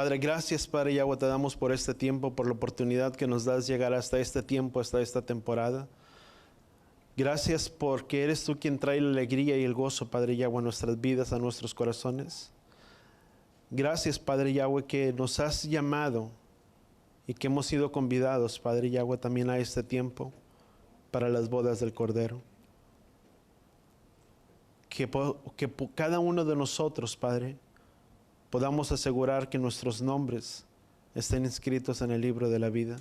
Padre, gracias, Padre Yahweh, te damos por este tiempo, por la oportunidad que nos das llegar hasta este tiempo, hasta esta temporada. Gracias porque eres tú quien trae la alegría y el gozo, Padre Yahweh, a nuestras vidas, a nuestros corazones. Gracias, Padre Yahweh, que nos has llamado y que hemos sido convidados, Padre Yahweh, también a este tiempo para las bodas del Cordero. Que cada uno de nosotros, Padre, podamos asegurar que nuestros nombres estén inscritos en el libro de la vida.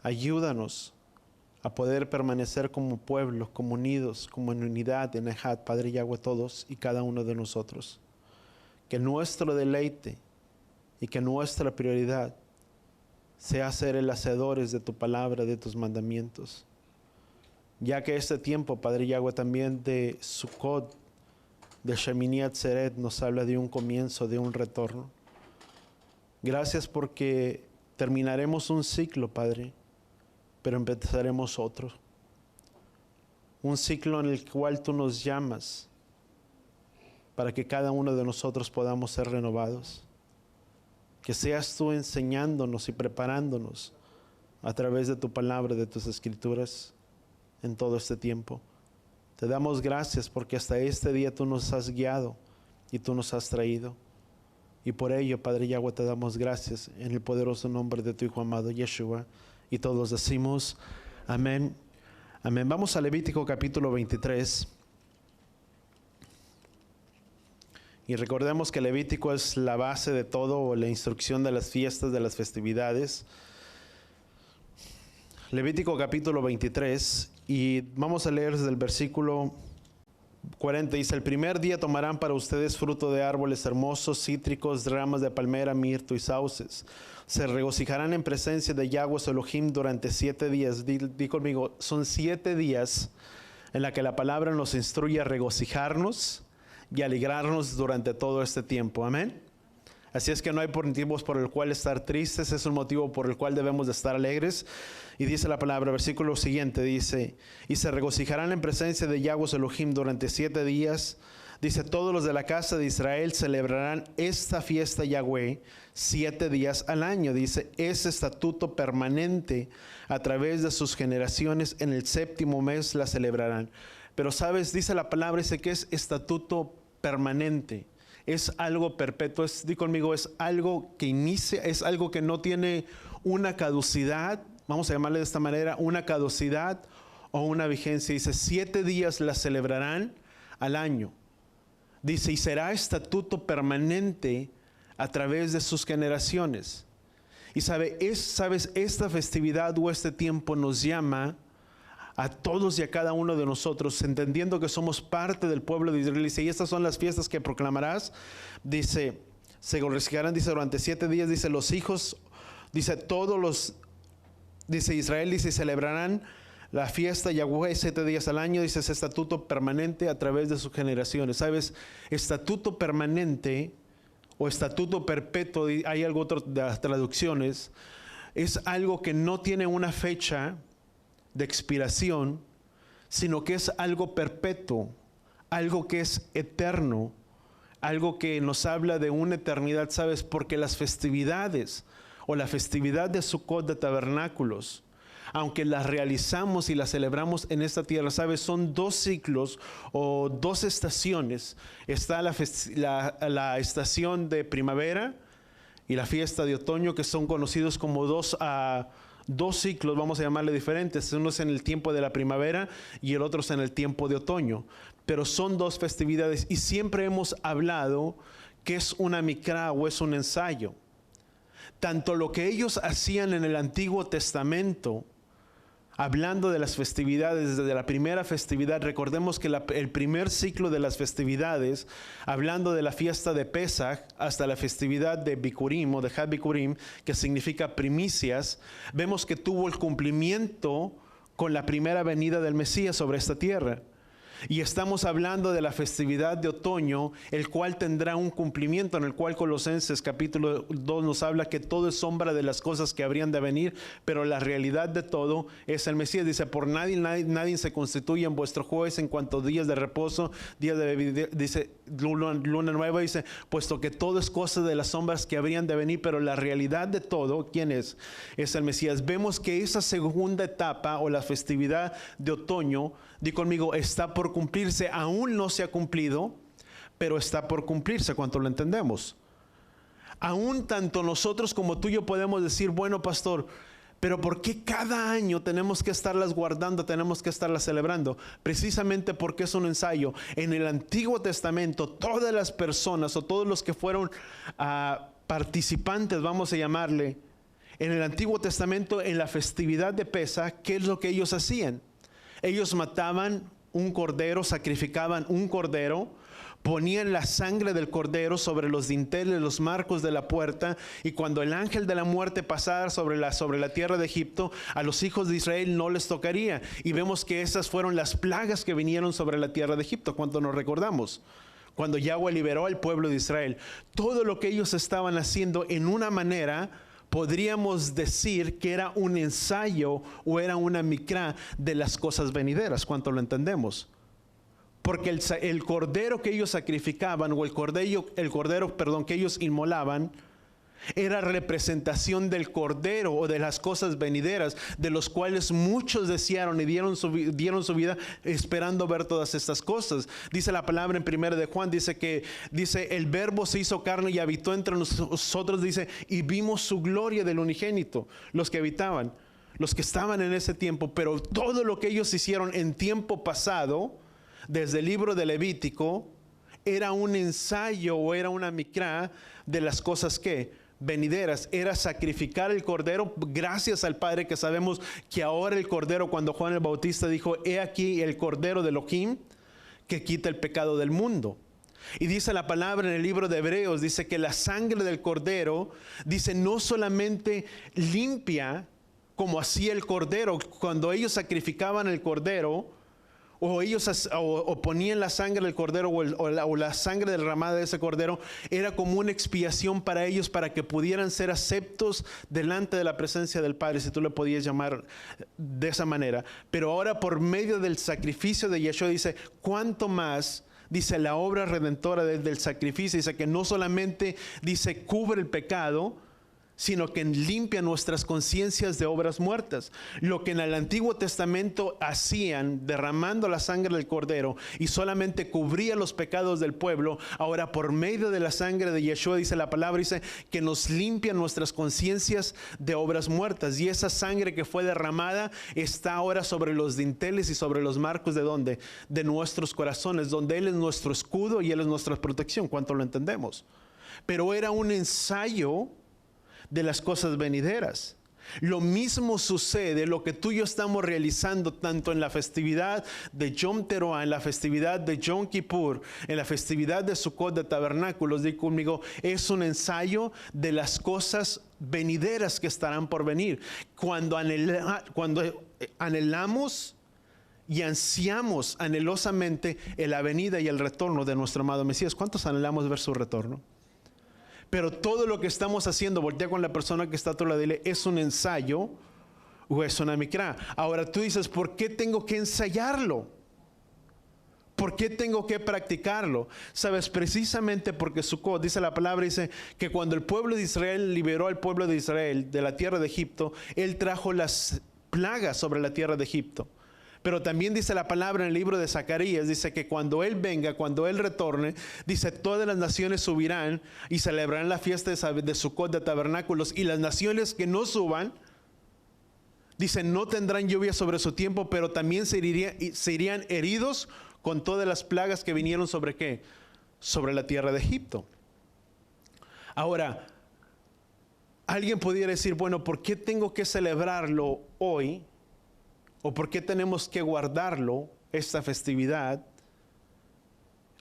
Ayúdanos a poder permanecer como pueblo, como unidos, como en unidad, en Ejad, Padre Yahweh, todos y cada uno de nosotros. Que nuestro deleite y que nuestra prioridad sea ser el hacedores de tu palabra, de tus mandamientos. Ya que este tiempo, Padre Yahweh, también de Sukkot, de Shemini Atzeret, nos habla de un comienzo, de un retorno. Gracias porque terminaremos un ciclo, Padre, pero empezaremos otro. Un ciclo en el cual tú nos llamas para que cada uno de nosotros podamos ser renovados. Que seas tú enseñándonos y preparándonos a través de tu palabra, de tus escrituras, en todo este tiempo. Te damos gracias porque hasta este día tú nos has guiado y tú nos has traído. Y por ello, Padre Yahweh, te damos gracias en el poderoso nombre de tu Hijo amado, Yeshua. Y todos decimos, amén. Amén. Vamos a Levítico capítulo 23. Y recordemos que Levítico es la base de todo, o la instrucción de las fiestas, de las festividades. Levítico capítulo 23, y vamos a leer desde el versículo 40. Dice: el primer día tomarán para ustedes fruto de árboles hermosos, cítricos, ramas de palmera, mirto y sauces. Se regocijarán en presencia de Yahweh su Elohim durante 7 días. Di conmigo, son 7 días en la que la palabra nos instruye a regocijarnos y alegrarnos durante todo este tiempo. Amén. Así es que no hay motivos por el cual estar tristes, es un motivo por el cual debemos de estar alegres. Y dice la palabra, versículo siguiente, dice: y se regocijarán en presencia de Yahweh Elohim durante 7 días. Dice: todos los de la casa de Israel celebrarán esta fiesta Yahweh 7 días al año. Dice: es estatuto permanente a través de sus generaciones, en el 7º mes la celebrarán. Pero sabes, dice la palabra, dice que es estatuto permanente. Es algo perpetuo, di conmigo, es algo que inicia, es algo que no tiene una caducidad, vamos a llamarle de esta manera, una caducidad o una vigencia. Dice: 7 días la celebrarán al año. Dice: y será estatuto permanente a través de sus generaciones. Y sabes, esta festividad o este tiempo nos llama a todos y a cada uno de nosotros, entendiendo que somos parte del pueblo de Israel. Dice: y estas son las fiestas que proclamarás. Dice: se regocijarán, dice, durante 7 días. Dice: los hijos, dice, dice Israel, dice, celebrarán la fiesta Yahweh 7 días al año. Dice: es estatuto permanente a través de sus generaciones. ¿Sabes? Estatuto permanente o estatuto perpetuo, hay algo otro de las traducciones, es algo que no tiene una fecha de expiración, sino que es algo perpetuo, algo que es eterno, algo que nos habla de una eternidad. ¿Sabes? Porque las festividades o la festividad de Sukkot, de tabernáculos, aunque las realizamos y las celebramos en esta tierra, ¿sabes? Son 2 ciclos o 2 estaciones. Está la estación de primavera y la fiesta de otoño, que son conocidos como 2 ciclos, vamos a llamarle diferentes. Uno es en el tiempo de la primavera y el otro es en el tiempo de otoño. Pero son 2 festividades, y siempre hemos hablado que es una mikra o es un ensayo. Tanto lo que ellos hacían en el Antiguo Testamento, hablando de las festividades, desde la primera festividad, recordemos que el primer ciclo de las festividades, hablando de la fiesta de Pesach hasta la festividad de Bikurim o de Had Bikurim, que significa primicias, vemos que tuvo el cumplimiento con la primera venida del Mesías sobre esta tierra. Y estamos hablando de la festividad de otoño, el cual tendrá un cumplimiento, en el cual Colosenses capítulo 2 nos habla que todo es sombra de las cosas que habrían de venir, pero la realidad de todo es el Mesías. Dice, por nadie se constituye en vuestro juez en cuanto a días de reposo, días de, dice, luna nueva, dice, puesto que todo es cosa de las sombras que habrían de venir, pero la realidad de todo, ¿quién es? Es el Mesías. Vemos que esa segunda etapa o la festividad de otoño, di conmigo, está por cumplirse. Aún no se ha cumplido, pero está por cumplirse. ¿Cuánto lo entendemos? Aún tanto nosotros como tú y yo podemos decir, bueno, pastor, pero ¿por qué cada año tenemos que estarlas guardando, tenemos que estarlas celebrando? Precisamente porque es un ensayo. En el Antiguo Testamento, todas las personas o todos los que fueron participantes, vamos a llamarle, en el Antiguo Testamento, en la festividad de Pesaj, ¿qué es lo que ellos hacían? Ellos mataban un cordero, sacrificaban un cordero, ponían la sangre del cordero sobre los dinteles, los marcos de la puerta, y cuando el ángel de la muerte pasara sobre la tierra de Egipto, a los hijos de Israel no les tocaría. Y vemos que esas fueron las plagas que vinieron sobre la tierra de Egipto, cuando nos recordamos. Cuando Yahweh liberó al pueblo de Israel, todo lo que ellos estaban haciendo en una manera, podríamos decir que era un ensayo o era una micra de las cosas venideras. ¿Cuánto lo entendemos? Porque el cordero que ellos sacrificaban o el cordero, que ellos inmolaban era representación del cordero o de las cosas venideras, de los cuales muchos desearon y dieron su vida esperando ver todas estas cosas. Dice la palabra en 1 de Juan, dice el verbo se hizo carne y habitó entre nosotros, dice, y vimos su gloria del unigénito, los que habitaban, los que estaban en ese tiempo. Pero todo lo que ellos hicieron en tiempo pasado, desde el libro de Levítico, era un ensayo o era una micra de las cosas que venideras. Era sacrificar el cordero, gracias al Padre que sabemos que ahora el cordero, cuando Juan el Bautista dijo, he aquí el cordero de Elohim que quita el pecado del mundo. Y dice la palabra en el libro de Hebreos, dice que la sangre del cordero, dice, no solamente limpia como hacía el cordero, cuando ellos sacrificaban el cordero, o ellos o ponían la sangre del cordero o la sangre derramada de ese cordero, era como una expiación para ellos, para que pudieran ser aceptos delante de la presencia del Padre, si tú le podías llamar de esa manera. Pero ahora, por medio del sacrificio de Yeshua, dice, ¿cuánto más? Dice la obra redentora del sacrificio, dice que no solamente, dice, cubre el pecado, sino que limpia nuestras conciencias de obras muertas. Lo que en el Antiguo Testamento hacían, derramando la sangre del cordero, y solamente cubría los pecados del pueblo, ahora por medio de la sangre de Yeshua, dice la palabra, dice que nos limpia nuestras conciencias de obras muertas. Y esa sangre que fue derramada está ahora sobre los dinteles y sobre los marcos ¿de dónde? De nuestros corazones, donde Él es nuestro escudo y Él es nuestra protección. ¿Cuánto lo entendemos? Pero era un ensayo de las cosas venideras. Lo mismo sucede, lo que tú y yo estamos realizando tanto en la festividad de Yom Teruah, en la festividad de Yom Kippur, en la festividad de Sukkot, de Tabernáculos, di conmigo, es un ensayo de las cosas venideras que estarán por venir. Cuando anhelamos y ansiamos anhelosamente la venida y el retorno de nuestro amado Mesías. ¿Cuántos anhelamos ver su retorno? Pero todo lo que estamos haciendo, voltea con la persona que está a tu lado, dile, ¿es un ensayo o es una micra? Ahora tú dices, ¿por qué tengo que ensayarlo? ¿Por qué tengo que practicarlo? Sabes, precisamente porque Sukkot, dice la palabra, dice que cuando el pueblo de Israel liberó al pueblo de Israel de la tierra de Egipto, Él trajo las plagas sobre la tierra de Egipto. Pero también dice la palabra en el libro de Zacarías, dice que cuando Él venga, cuando Él retorne, dice todas las naciones subirán y celebrarán la fiesta de Sukkot, de Tabernáculos, y las naciones que no suban, dice no tendrán lluvia sobre su tiempo, pero también se irían heridos con todas las plagas que vinieron sobre ¿qué? Sobre la tierra de Egipto. Ahora, alguien pudiera decir, bueno, ¿por qué tengo que celebrarlo hoy? ¿O por qué tenemos que guardarlo, esta festividad?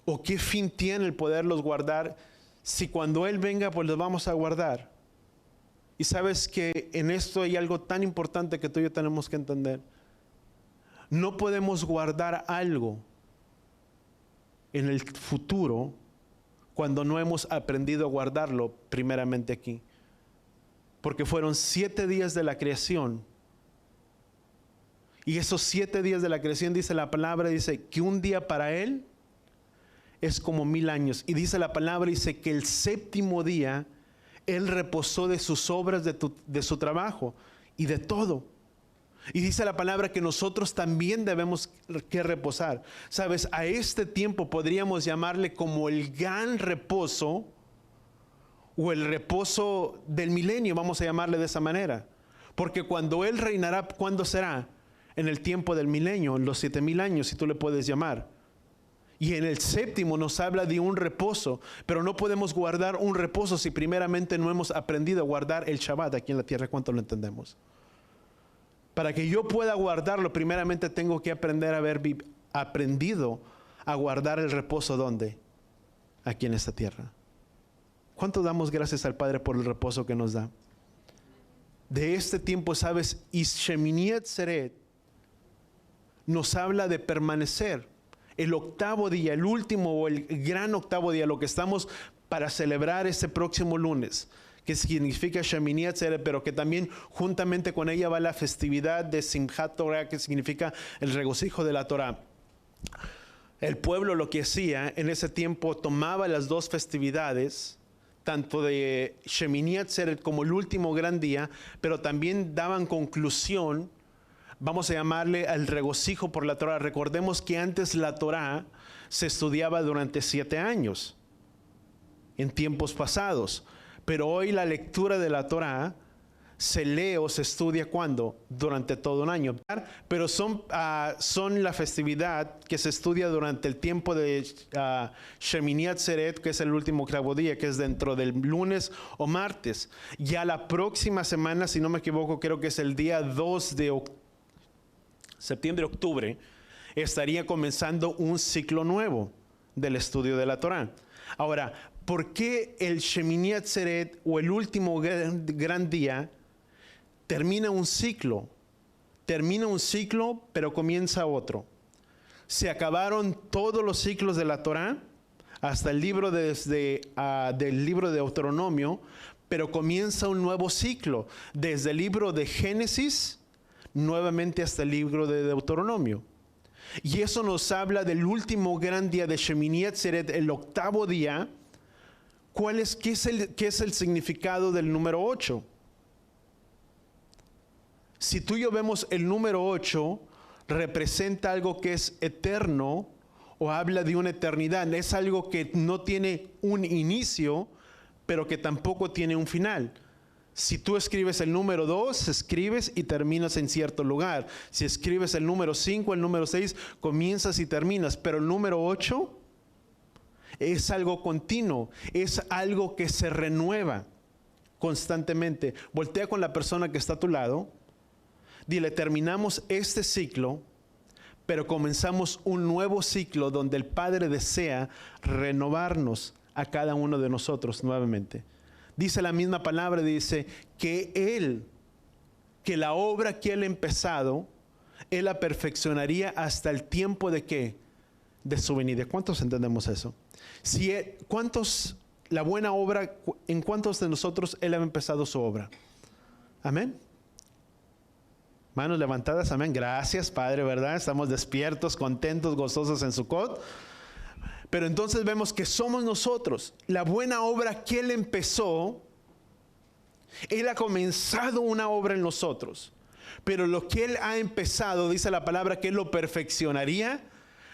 ¿O qué fin tiene el poderlos guardar si cuando Él venga pues los vamos a guardar? Y sabes que en esto hay algo tan importante que tú y yo tenemos que entender. No podemos guardar algo en el futuro cuando no hemos aprendido a guardarlo primeramente aquí. Porque fueron 7 días de la creación. Y esos 7 días de la creación, dice la palabra, dice que un día para Él es como 1000 años. Y dice la palabra, dice que el séptimo día Él reposó de sus obras, de su trabajo y de todo. Y dice la palabra que nosotros también debemos que reposar. Sabes, a este tiempo podríamos llamarle como el gran reposo o el reposo del milenio, vamos a llamarle de esa manera. Porque cuando Él reinará, ¿cuándo será? En el tiempo del milenio, en los 7000 años, si tú le puedes llamar. Y en el séptimo nos habla de un reposo, pero no podemos guardar un reposo si primeramente no hemos aprendido a guardar el Shabbat aquí en la tierra. ¿Cuánto lo entendemos? Para que yo pueda guardarlo, primeramente tengo que aprender a haber aprendido a guardar el reposo. ¿Dónde? Aquí en esta tierra. ¿Cuánto damos gracias al Padre por el reposo que nos da? De este tiempo, ¿sabes? Y Shemini Atzeret nos habla de permanecer. El octavo día, el último o el gran octavo día, lo que estamos para celebrar este próximo lunes, que significa Shemini Atzeret, pero que también juntamente con ella va la festividad de Simchat Torah, que significa el regocijo de la Torah. El pueblo lo que hacía en ese tiempo tomaba las dos festividades, tanto de Shemini Atzeret como el último gran día, pero también daban conclusión, vamos a llamarle al regocijo por la Torah. Recordemos que antes la Torah se estudiaba durante 7 años, en tiempos pasados. Pero hoy la lectura de la Torah se lee o se estudia ¿cuándo? Durante todo un año. Pero son la festividad que se estudia durante el tiempo de Shemini Atzeret, que es el último octavo día, que es dentro del lunes o martes. Ya la próxima semana, si no me equivoco, creo que es el día 2 de septiembre-octubre, estaría comenzando un ciclo nuevo del estudio de la Torah. Ahora, ¿por qué el Shemini Atzeret o el último gran día termina un ciclo? Termina un ciclo, pero comienza otro. Se acabaron todos los ciclos de la Torah hasta el libro del libro de Deuteronomio, pero comienza un nuevo ciclo desde el libro de Génesis nuevamente hasta el libro de Deuteronomio. Y eso nos habla del último gran día de Shemini Atzeret, el octavo día. ¿Qué es el significado del número 8? Si tú y yo vemos el número 8, representa algo que es eterno o habla de una eternidad. Es algo que no tiene un inicio, pero que tampoco tiene un final. Si tú escribes el número 2, escribes y terminas en cierto lugar. Si escribes el número 5, el número 6, comienzas y terminas. Pero el número 8 es algo continuo, es algo que se renueva constantemente. Voltea con la persona que está a tu lado. Dile, terminamos este ciclo, pero comenzamos un nuevo ciclo donde el Padre desea renovarnos a cada uno de nosotros nuevamente. Dice la misma palabra, dice que la obra que Él ha empezado, Él la perfeccionaría hasta el tiempo de ¿qué? De su venida. ¿Cuántos entendemos eso? La buena obra, ¿en cuántos de nosotros Él ha empezado su obra? Amén. Manos levantadas, amén. Gracias, Padre, ¿verdad? Estamos despiertos, contentos, gozosos en Sukkot. Pero entonces vemos que somos nosotros. La buena obra que Él empezó, Él ha comenzado una obra en nosotros. Pero lo que Él ha empezado, dice la palabra, que Él lo perfeccionaría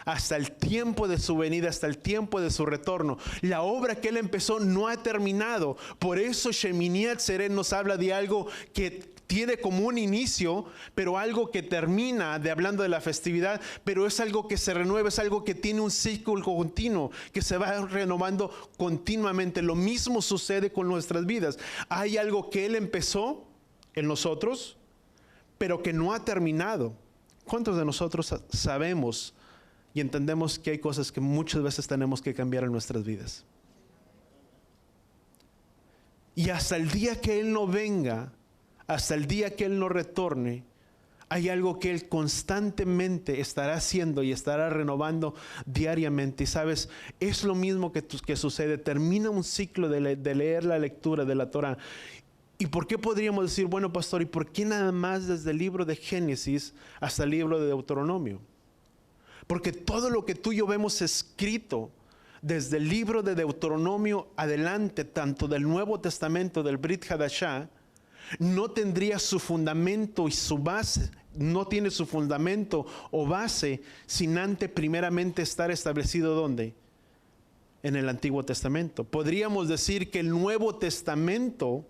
hasta el tiempo de su venida, hasta el tiempo de su retorno. La obra que Él empezó no ha terminado. Por eso Shemini Atzeret nos habla de algo que tiene como un inicio, pero algo que termina, hablando de la festividad, pero es algo que se renueva, es algo que tiene un ciclo continuo, que se va renovando continuamente. Lo mismo sucede con nuestras vidas. Hay algo que Él empezó en nosotros, pero que no ha terminado. ¿Cuántos de nosotros sabemos y entendemos que hay cosas que muchas veces tenemos que cambiar en nuestras vidas? Y hasta el día que Él no venga, hasta el día que Él no retorne, Hay algo que Él constantemente estará haciendo y estará renovando diariamente. Y sabes, es lo mismo que sucede. Termina un ciclo de leer la lectura de la Torah. ¿Y por qué podríamos decir, bueno, pastor, ¿y por qué nada más desde el libro de Génesis hasta el libro de Deuteronomio? Porque todo lo que tú y yo vemos escrito desde el libro de Deuteronomio adelante, tanto del Nuevo Testamento, del Brit Hadashah, no tendría su fundamento y su base, no tiene su fundamento o base sin antes primeramente estar establecido ¿dónde? En el Antiguo Testamento. Podríamos decir que el Nuevo Testamento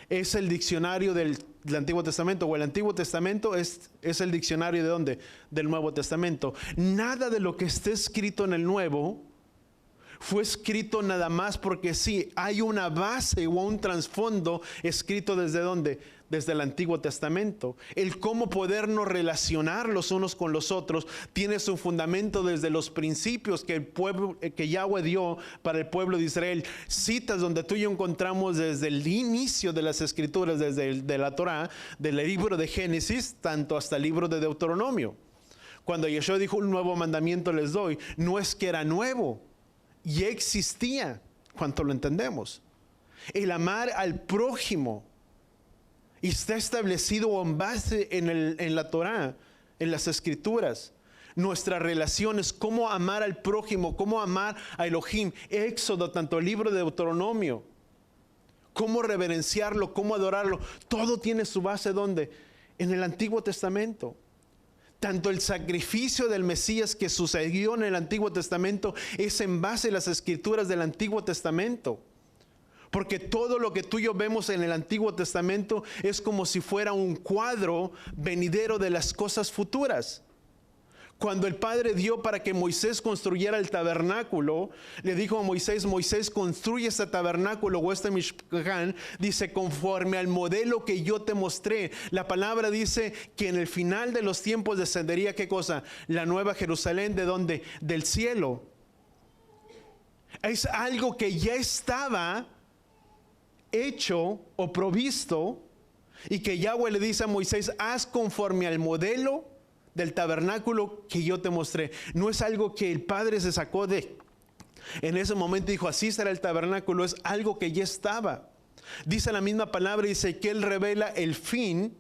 es el diccionario del Antiguo Testamento, o el Antiguo Testamento es el diccionario ¿de dónde? Del Nuevo Testamento. Nada de lo que esté escrito en el Nuevo fue escrito nada más porque sí, hay una base o un trasfondo escrito ¿desde dónde? Desde el Antiguo Testamento. El cómo podernos relacionar los unos con los otros tiene su fundamento desde los principios que el pueblo, que Yahweh dio para el pueblo de Israel. Citas donde tú y yo encontramos desde el inicio de las Escrituras, de la Torah, del libro de Génesis, tanto hasta el libro de Deuteronomio. Cuando Yeshua dijo un nuevo mandamiento les doy, no es que era nuevo, ya existía, cuanto lo entendemos. El amar al prójimo y está establecido en base en la Torah, en las Escrituras. Nuestras relaciones, cómo amar al prójimo, cómo amar a Elohim. Éxodo, tanto el libro de Deuteronomio, cómo reverenciarlo, cómo adorarlo. Todo tiene su base ¿dónde? En el Antiguo Testamento. Tanto el sacrificio del Mesías que sucedió en el Antiguo Testamento es en base a las Escrituras del Antiguo Testamento. Porque todo lo que tú y yo vemos en el Antiguo Testamento es como si fuera un cuadro venidero de las cosas futuras. Cuando el Padre dio para que Moisés construyera el tabernáculo, le dijo a Moisés, Moisés, construye este tabernáculo o este Mishkan, dice, conforme al modelo que yo te mostré. La palabra dice que en el final de los tiempos descendería, ¿qué cosa? La nueva Jerusalén, ¿de dónde? Del cielo. Es algo que ya estaba hecho o provisto y que Yahweh le dice a Moisés, haz conforme al modelo del tabernáculo que yo te mostré. No es algo que el Padre se sacó en ese momento y dijo, así será el tabernáculo. Es algo que ya estaba. Dice la misma palabra, dice que Él revela el fin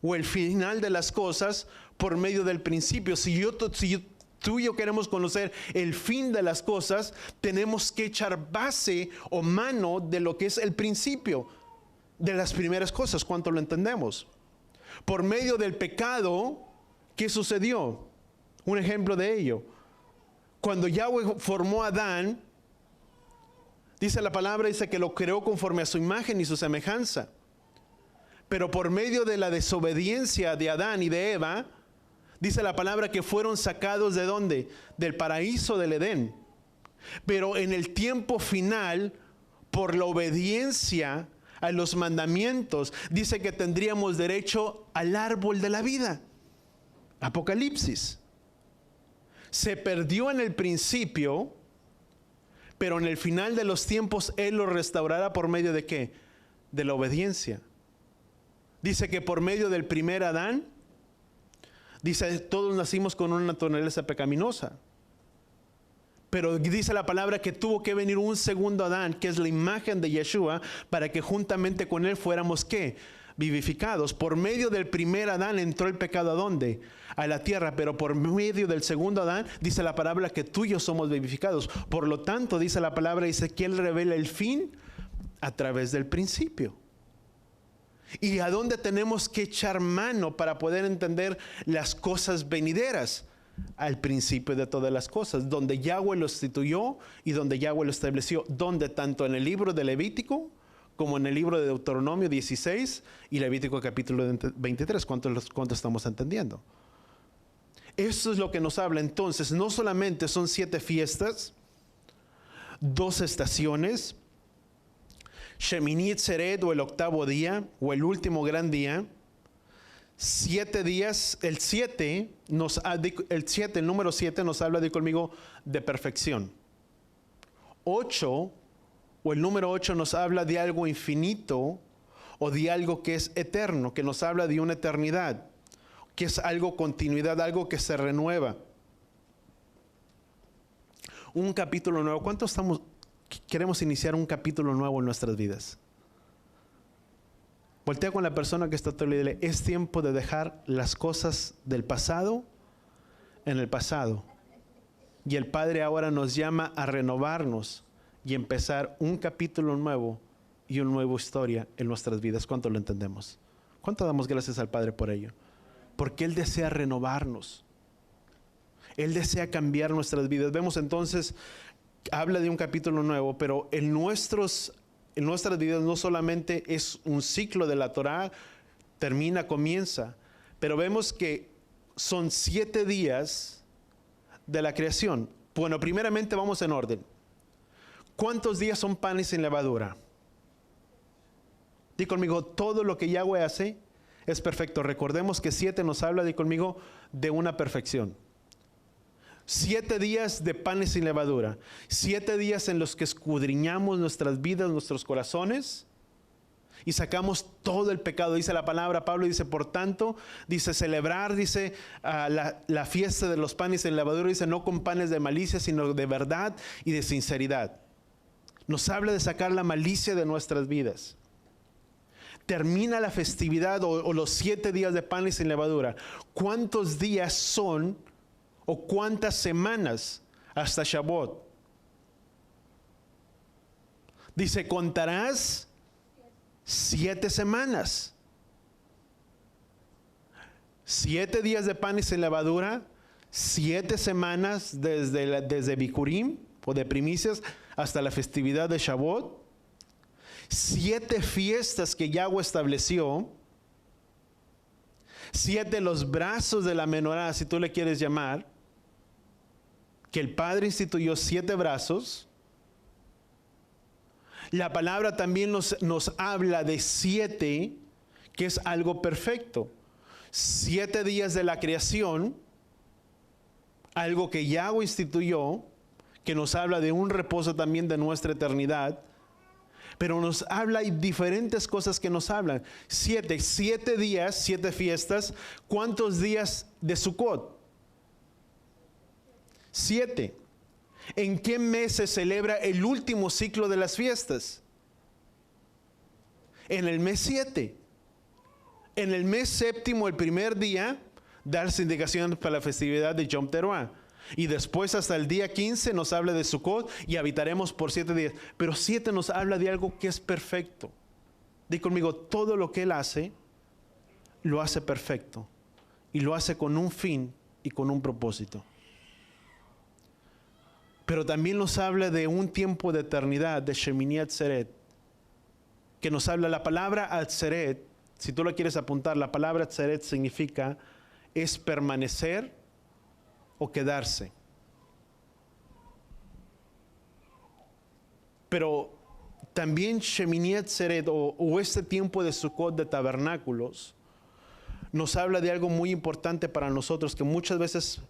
o el final de las cosas por medio del principio. Si tú y yo queremos conocer el fin de las cosas, tenemos que echar base o mano de lo que es el principio de las primeras cosas. ¿Cuánto lo entendemos? Por medio del pecado, ¿qué sucedió? Un ejemplo de ello. Cuando Yahweh formó a Adán, dice la palabra, dice que lo creó conforme a su imagen y su semejanza. Pero por medio de la desobediencia de Adán y de Eva, dice la palabra que fueron sacados ¿de dónde? Del paraíso del Edén. Pero en el tiempo final, por la obediencia a los mandamientos, dice que tendríamos derecho al árbol de la vida. Apocalipsis. Se perdió en el principio, pero en el final de los tiempos Él lo restaurará por medio de ¿qué? De la obediencia. Dice que por medio del primer Adán, dice, todos nacimos con una naturaleza pecaminosa. Pero dice la palabra que tuvo que venir un segundo Adán, que es la imagen de Yeshua, para que juntamente con Él fuéramos ¿qué? Vivificados. Por medio del primer Adán entró el pecado ¿a dónde? A la tierra, pero por medio del segundo Adán dice la palabra que tú y yo somos vivificados. Por lo tanto, dice la palabra, dice que Él revela el fin a través del principio. ¿Y a dónde tenemos que echar mano para poder entender las cosas venideras? Al principio de todas las cosas, donde Yahweh lo instituyó y donde Yahweh lo estableció, donde tanto en el libro de Levítico como en el libro de Deuteronomio 16 y Levítico capítulo 23. ¿Cuánto estamos entendiendo? Eso es lo que nos habla. Entonces, no solamente son 7 fiestas, 2 estaciones, Shemini Atzeret o el octavo día o el último gran día, 7 días. El número 7 nos habla, di conmigo, de perfección. 8 o el número 8 nos habla de algo infinito o de algo que es eterno, que nos habla de una eternidad, que es algo continuidad, algo que se renueva. Un capítulo nuevo. ¿Cuántos queremos iniciar un capítulo nuevo en nuestras vidas? Voltea con la persona que está a tu lado y dile, es tiempo de dejar las cosas del pasado en el pasado. Y el Padre ahora nos llama a renovarnos y empezar un capítulo nuevo y una nueva historia en nuestras vidas. ¿Cuánto lo entendemos? ¿Cuánto damos gracias al Padre por ello? Porque Él desea renovarnos. Él desea cambiar nuestras vidas. Vemos entonces, habla de un capítulo nuevo, pero en nuestras vidas no solamente es un ciclo de la Torá, termina, comienza, pero vemos que son 7 días de la creación. Bueno, primeramente vamos en orden. ¿Cuántos días son panes sin levadura? Di conmigo, todo lo que Yahweh hace es perfecto. Recordemos que 7 nos habla, di conmigo, de una perfección. 7 días de panes sin levadura. 7 días en los que escudriñamos nuestras vidas, nuestros corazones, y sacamos todo el pecado. Dice la palabra, Pablo dice, por tanto, dice celebrar, dice la fiesta de los panes sin levadura, dice no con panes de malicia, sino de verdad y de sinceridad. Nos habla de sacar la malicia de nuestras vidas. Termina la festividad o los 7 días de panes sin levadura. ¿Cuántos días son o cuántas semanas hasta Shavuot? Dice, contarás 7 semanas. 7 días de panes sin levadura, 7 semanas desde Bikurim o de primicias hasta la festividad de Shavuot. 7 fiestas que Yahweh estableció. 7 los brazos de la menorá, si tú le quieres llamar, que el Padre instituyó 7 brazos. La palabra también nos habla de 7, que es algo perfecto. 7 días de la creación, algo que Yahweh instituyó, que nos habla de un reposo también de nuestra eternidad. Pero nos habla, hay diferentes cosas que nos hablan. 7 días, 7 fiestas. ¿Cuántos días de Sukkot? 7. ¿En qué mes se celebra el último ciclo de las fiestas? En el mes 7. En el mes séptimo, el primer día, darse indicaciones para la festividad de Yom Teruah. Y después hasta el día 15 nos habla de Sukkot y habitaremos por 7 días. Pero 7 nos habla de algo que es perfecto. Di conmigo, todo lo que Él hace, lo hace perfecto. Y lo hace con un fin y con un propósito. Pero también nos habla de un tiempo de eternidad, de Shemini Atzeret. Que nos habla la palabra Atzeret, si tú lo quieres apuntar, la palabra Atzeret significa es permanecer o quedarse. Pero también Shemini Atzeret o este tiempo de Sukkot de tabernáculos nos habla de algo muy importante para nosotros que muchas veces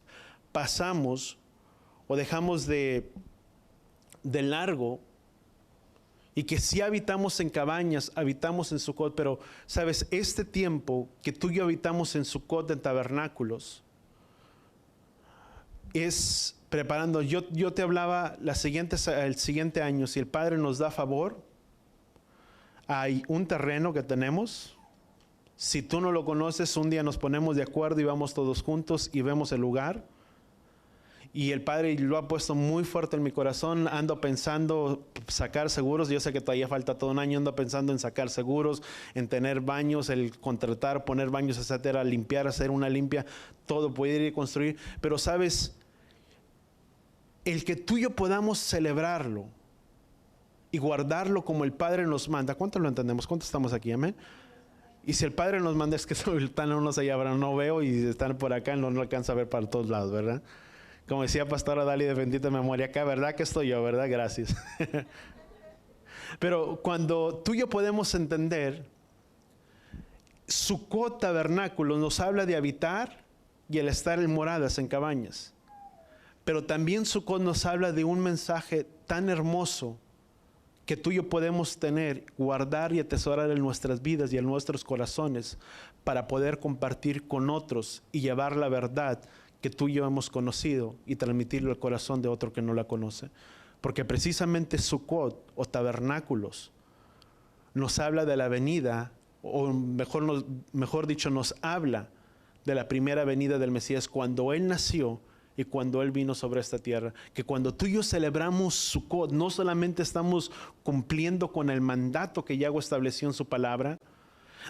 pasamos o dejamos de largo, y que si habitamos en cabañas, habitamos en Sukkot, pero sabes, este tiempo que tú y yo habitamos en Sukkot en tabernáculos es preparando. Yo te hablaba el siguiente año, si el Padre nos da favor, hay un terreno que tenemos. Si tú no lo conoces, un día nos ponemos de acuerdo y vamos todos juntos y vemos el lugar. Y el Padre lo ha puesto muy fuerte en mi corazón. Ando pensando sacar seguros. Yo sé que todavía falta todo un año. Ando pensando en sacar seguros, en tener baños, el contratar, poner baños, etcétera, limpiar, hacer una limpia, todo, poder ir y construir. Pero sabes, el que tú y yo podamos celebrarlo y guardarlo como el Padre nos manda. ¿Cuánto lo entendemos? ¿Cuántos estamos aquí? Amén. Y si el Padre nos manda, es que están unos allá, pero no veo, y están por acá, no alcanza a ver para todos lados, ¿verdad? Como decía Pastora Dali de bendita memoria, acá, ¿verdad que estoy yo? ¿Verdad? Gracias. Pero cuando tú y yo podemos entender, Sukkot tabernáculo nos habla de habitar y el estar en moradas, en cabañas. Pero también Sukkot nos habla de un mensaje tan hermoso que tú y yo podemos tener, guardar y atesorar en nuestras vidas y en nuestros corazones para poder compartir con otros y llevar la verdad que tú y yo hemos conocido y transmitirlo al corazón de otro que no la conoce. Porque precisamente Sukkot o tabernáculos nos habla de la venida, o mejor dicho, nos habla de la primera venida del Mesías cuando Él nació y cuando Él vino sobre esta tierra. Que cuando tú y yo celebramos Sukkot, no solamente estamos cumpliendo con el mandato que Yahweh estableció en su palabra,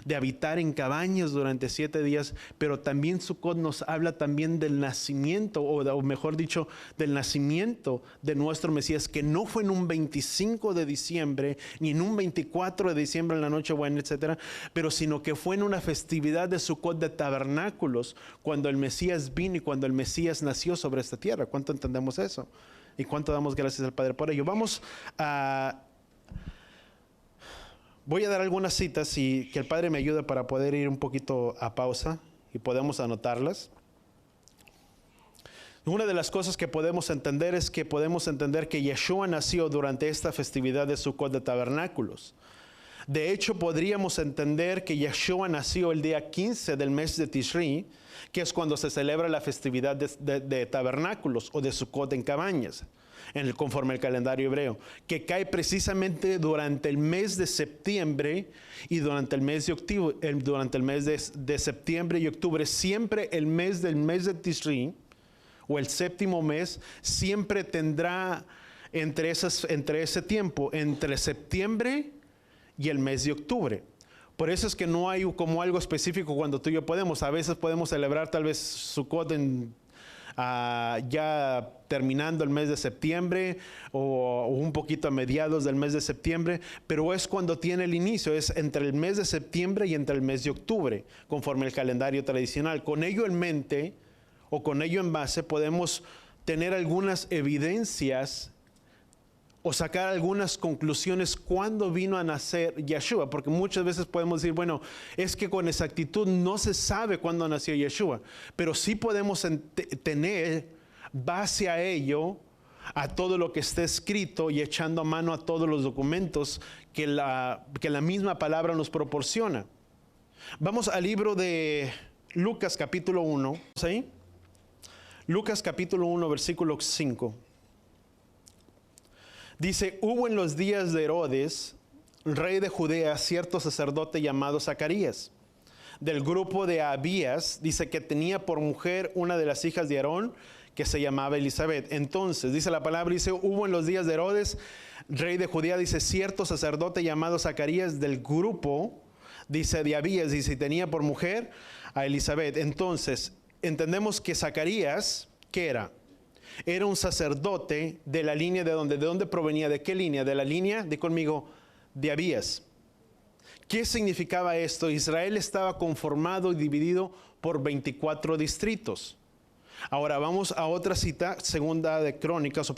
de habitar en cabañas durante 7 días, pero también Sukkot nos habla también del nacimiento, o mejor dicho, del nacimiento de nuestro Mesías, que no fue en un 25 de diciembre, ni en un 24 de diciembre en la Nochebuena, etcétera, pero sino que fue en una festividad de Sukkot de tabernáculos, cuando el Mesías vino y cuando el Mesías nació sobre esta tierra. ¿Cuánto entendemos eso? ¿Y cuánto damos gracias al Padre por ello? Voy a dar algunas citas y que el Padre me ayude para poder ir un poquito a pausa y podemos anotarlas. Una de las cosas que podemos entender es que podemos entender que Yeshua nació durante esta festividad de Sukkot de tabernáculos. De hecho, podríamos entender que Yeshua nació el día 15 del mes de Tishri, que es cuando se celebra la festividad de tabernáculos o de Sukkot en cabañas, conforme al calendario hebreo, que cae precisamente durante el mes de septiembre y durante el mes de octubre, durante el mes de septiembre y octubre. Siempre el mes de Tishri, o el séptimo mes, siempre tendrá entre ese tiempo, entre septiembre y el mes de octubre. Por eso es que no hay como algo específico cuando tú y yo podemos. A veces podemos celebrar tal vez Sukkot ya terminando el mes de septiembre o un poquito a mediados del mes de septiembre, pero es cuando tiene el inicio, es entre el mes de septiembre y entre el mes de octubre, conforme el calendario tradicional. Con ello en mente o con ello en base podemos tener algunas evidencias o sacar algunas conclusiones cuando vino a nacer Yeshua, porque muchas veces podemos decir, bueno, es que con exactitud no se sabe cuándo nació Yeshua, pero sí podemos tener base a ello, a todo lo que está escrito y echando a mano a todos los documentos que la misma palabra nos proporciona. Vamos al libro de Lucas capítulo 1, ¿sí? Lucas capítulo 1, versículo 5. Dice, hubo en los días de Herodes, rey de Judea, cierto sacerdote llamado Zacarías, del grupo de Abías, dice que tenía por mujer una de las hijas de Aarón, que se llamaba Elizabeth. Entonces, dice la palabra, dice, hubo en los días de Herodes, rey de Judea, dice, cierto sacerdote llamado Zacarías, del grupo, dice, de Abías, dice, y tenía por mujer a Elizabeth. Entonces, entendemos que Zacarías, ¿qué era? Era un sacerdote de la línea ¿de dónde provenía? ¿De qué línea? De la línea, di conmigo, de Abías. ¿Qué significaba esto? Israel estaba conformado y dividido por 24 distritos. Ahora vamos a otra cita, primera de Crónicas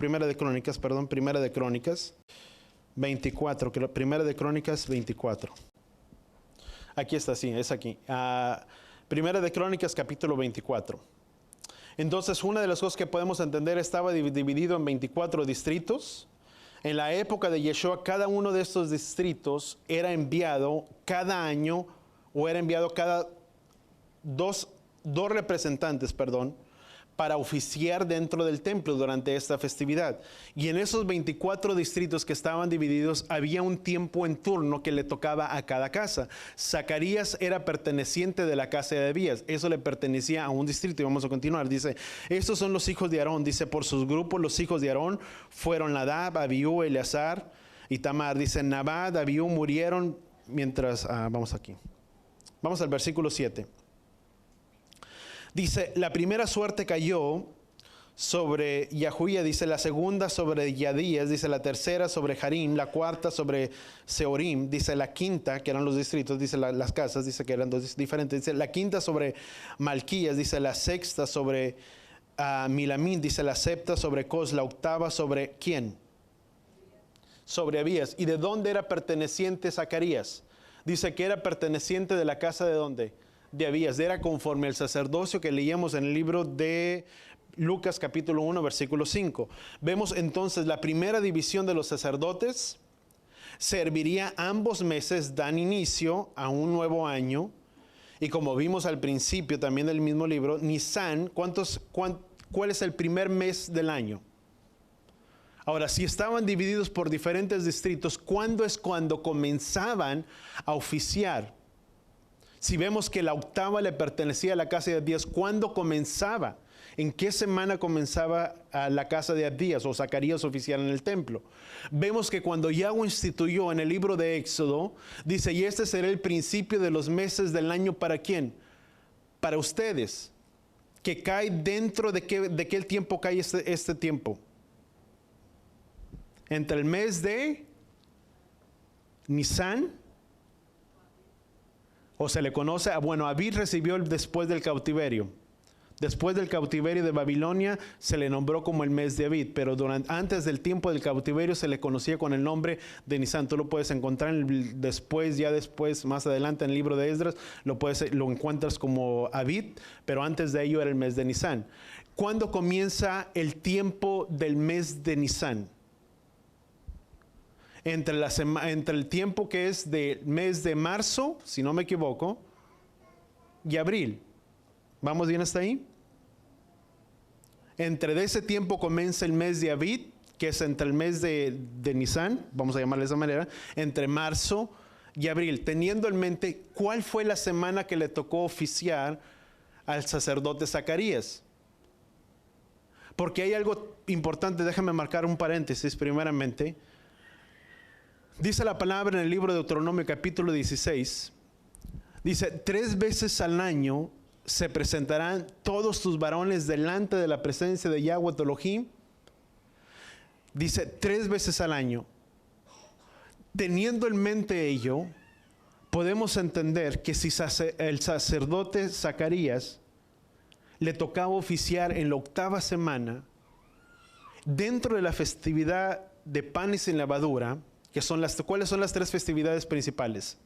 24, primera de Crónicas 24. Aquí está, sí, es aquí. Primera de Crónicas capítulo 24. Entonces, una de las cosas que podemos entender, estaba dividido en 24 distritos. En la época de Yeshua, cada uno de estos distritos era enviado cada año, o era enviado cada dos representantes, para oficiar dentro del templo durante esta festividad. Y en esos 24 distritos que estaban divididos, había un tiempo en turno que le tocaba a cada casa. Zacarías era perteneciente de la casa de Abías. Eso le pertenecía a un distrito. Y vamos a continuar. Dice, estos son los hijos de Aarón. Dice, por sus grupos los hijos de Aarón fueron Nadab, Abiú, Eleazar y Tamar. Dice, Nadab, Abiú murieron mientras... vamos aquí. Vamos al versículo 7. Dice, la primera suerte cayó sobre Yahuía, dice, la segunda sobre Yadías, dice, la tercera sobre Harim, la cuarta sobre Seorim, dice, la quinta, que eran los distritos, dice, las casas, dice que eran dos diferentes, dice, la quinta sobre Malquías, dice, la sexta sobre Milamín, dice, la septa sobre Cos, la octava sobre ¿quién? Sobre Abías. ¿Y de dónde era perteneciente Zacarías? Dice que era perteneciente de la casa ¿de dónde? De Abías. Era conforme al sacerdocio que leíamos en el libro de Lucas capítulo 1 versículo 5. Vemos entonces la primera división de los sacerdotes serviría ambos meses, dan inicio a un nuevo año. Y como vimos al principio también del mismo libro, Nisan, ¿cuál es el primer mes del año? Ahora, si estaban divididos por diferentes distritos, ¿cuándo es cuando comenzaban a oficiar? Si vemos que la octava le pertenecía a la casa de Abdías, ¿cuándo comenzaba? ¿En qué semana comenzaba a la casa de Abdías o Zacarías oficial en el templo? Vemos que cuando Yahweh instituyó en el libro de Éxodo, dice, y este será el principio de los meses del año, ¿para quién? Para ustedes. Que cae dentro de qué tiempo cae este tiempo. Entre el mes de Nisan, o se le conoce, Abid recibió después del cautiverio. Después del cautiverio de Babilonia se le nombró como el mes de Abid, pero antes del tiempo del cautiverio se le conocía con el nombre de Nisan. Tú lo puedes encontrar después, más adelante en el libro de Esdras, lo encuentras como Abid, pero antes de ello era el mes de Nisan. ¿Cuándo comienza el tiempo del mes de Nisan? Entre el tiempo que es del mes de marzo, si no me equivoco, y abril. ¿Vamos bien hasta ahí? Entre ese tiempo comienza el mes de Abid, que es entre el mes de Nisan, vamos a llamarle de esa manera, entre marzo y abril, teniendo en mente cuál fue la semana que le tocó oficiar al sacerdote Zacarías. Porque hay algo importante, déjame marcar un paréntesis primeramente. Dice la palabra en el libro de Deuteronomio capítulo 16, dice, 3 veces al año se presentarán todos tus varones delante de la presencia de Yahweh tu Elohim. Dice 3 veces al año. Teniendo en mente ello, podemos entender que si el sacerdote Zacarías le tocaba oficiar en la octava semana, dentro de la festividad de panes sin levadura, ¿cuáles son las 3 festividades principales?